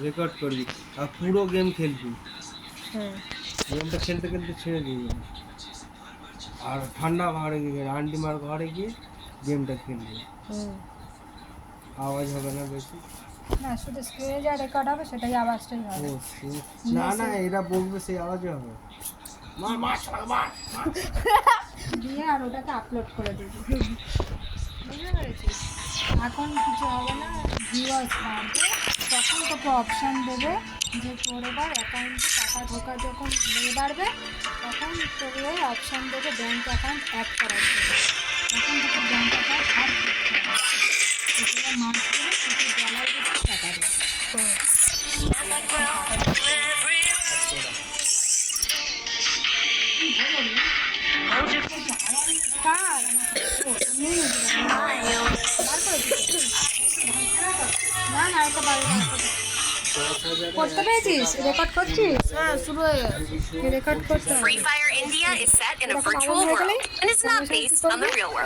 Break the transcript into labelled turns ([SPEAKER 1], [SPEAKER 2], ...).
[SPEAKER 1] Record করবি আর পুরো game খেলবি।
[SPEAKER 2] হুম।
[SPEAKER 1] গেমটা খেলতে খেলতে ছেড়ে দিবি আর ঠান্ডা ঘরে গিয়ে আন্টিমার ঘরে গিয়ে গেমটা খেলবি,
[SPEAKER 2] হুম।
[SPEAKER 1] আওয়াজ হবে না বেশি।
[SPEAKER 2] না, শুধু স্ক্রিনে যা রেকর্ড হবে সেটাই আওয়াজটাই
[SPEAKER 1] ও
[SPEAKER 2] হবে।
[SPEAKER 1] না না, এরা বকবে সেই আওয়াজই হবে। মার মার শালা মার মার।
[SPEAKER 2] দিয়ে আর ওটাকে আপলোড করে দিবি, বুঝতে পেরেছিস? এখন কিছু হবে না, ভিউয়ার্স বাড়বে, তখন তোকে অপশান দেবে যে তোর এবার অ্যাকাউন্টে টাকা ঢোকা যখন বাড়বে তখন তোকে অপশান দেবে ব্যাঙ্ক অ্যাকাউন্ট অ্যাড করার জন্য। তখন তোকে ব্যাঙ্ক অ্যাকাউন্ট অ্যাড করতে হবে, তোকে মাস দেবে, তোকে ডলার বেশি টাকা দেবে। কার? নিয়ে নিবি না? বার করে দিতে? না না, এটা বার করতে পেরেছিস? রেকর্ড করছিস?
[SPEAKER 3] হ্যাঁ, শুরু হয়ে গেছে।
[SPEAKER 2] রেকর্ড করতে হবে।
[SPEAKER 4] Free Fire India is set in a
[SPEAKER 2] এরকম
[SPEAKER 4] virtual
[SPEAKER 2] আওয়াজ হয়ে
[SPEAKER 4] world
[SPEAKER 2] গেলেই
[SPEAKER 4] and is not
[SPEAKER 2] সঙ্গে সঙ্গে কি
[SPEAKER 4] based on
[SPEAKER 2] করবি?
[SPEAKER 4] the real world.